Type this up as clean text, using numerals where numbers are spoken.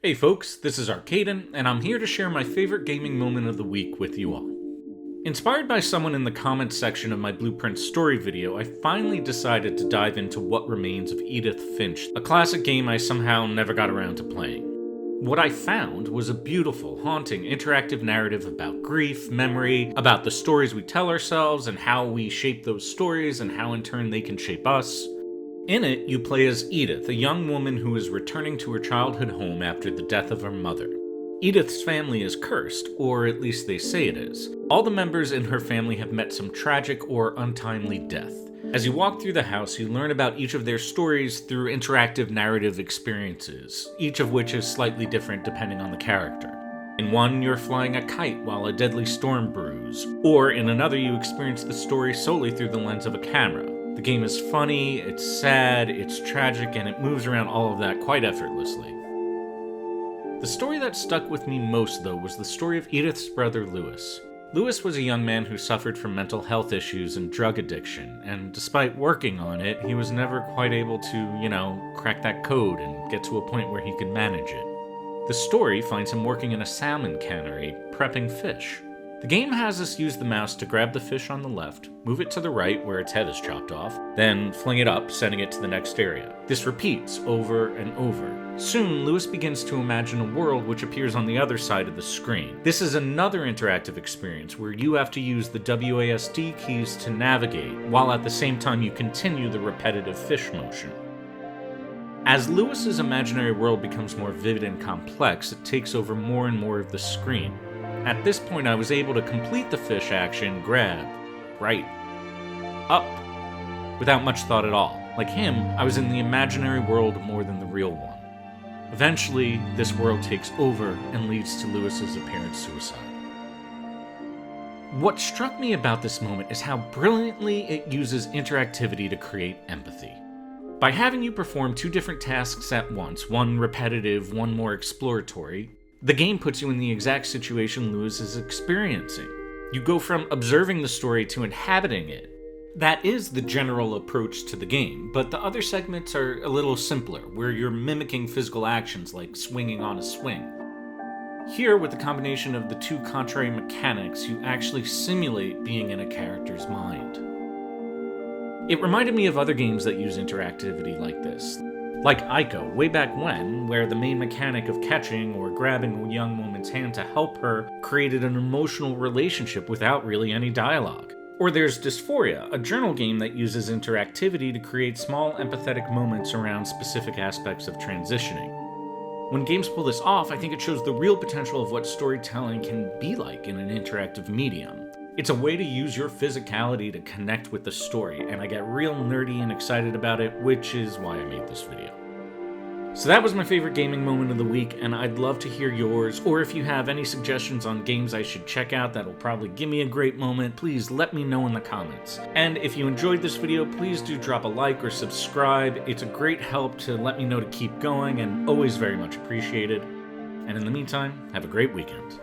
Hey folks, this is Arcaden, and I'm here to share my favorite gaming moment of the week with you all. Inspired by someone in the comments section of my Blueprint story video, I finally decided to dive into What Remains of Edith Finch, a classic game I somehow never got around to playing. What I found was a beautiful, haunting, interactive narrative about grief, memory, about the stories we tell ourselves and how we shape those stories and how in turn they can shape us. In it, you play as Edith, a young woman who is returning to her childhood home after the death of her mother. Edith's family is cursed, or at least they say it is. All the members in her family have met some tragic or untimely death. As you walk through the house, you learn about each of their stories through interactive narrative experiences, each of which is slightly different depending on the character. In one, you're flying a kite while a deadly storm brews, or in another you experience the story solely through the lens of a camera. The game is funny, it's sad, it's tragic, and it moves around all of that quite effortlessly. The story that stuck with me most, though, was the story of Edith's brother, Lewis. Lewis was a young man who suffered from mental health issues and drug addiction, and despite working on it, he was never quite able to, crack that code and get to a point where he could manage it. The story finds him working in a salmon cannery, prepping fish. The game has us use the mouse to grab the fish on the left, move it to the right where its head is chopped off, then fling it up, sending it to the next area. This repeats over and over. Soon, Lewis begins to imagine a world which appears on the other side of the screen. This is another interactive experience where you have to use the WASD keys to navigate, while at the same time you continue the repetitive fish motion. As Lewis's imaginary world becomes more vivid and complex, it takes over more and more of the screen. At this point, I was able to complete the fish action, grab, right, up, without much thought at all. Like him, I was in the imaginary world more than the real one. Eventually, this world takes over and leads to Lewis's apparent suicide. What struck me about this moment is how brilliantly it uses interactivity to create empathy. By having you perform two different tasks at once, one repetitive, one more exploratory, the game puts you in the exact situation Lewis is experiencing. You go from observing the story to inhabiting it. That is the general approach to the game, but the other segments are a little simpler, where you're mimicking physical actions like swinging on a swing. Here, with the combination of the two contrary mechanics, you actually simulate being in a character's mind. It reminded me of other games that use interactivity like this. Like Ico, way back when, where the main mechanic of catching or grabbing a young woman's hand to help her created an emotional relationship without really any dialogue. Or there's Dysphoria, a journal game that uses interactivity to create small empathetic moments around specific aspects of transitioning. When games pull this off, I think it shows the real potential of what storytelling can be like in an interactive medium. It's a way to use your physicality to connect with the story, and I get real nerdy and excited about it, which is why I made this video. So that was my favorite gaming moment of the week, and I'd love to hear yours, or if you have any suggestions on games I should check out that'll probably give me a great moment, please let me know in the comments. And if you enjoyed this video, please do drop a like or subscribe. It's a great help to let me know to keep going, and always very much appreciated. And in the meantime, have a great weekend.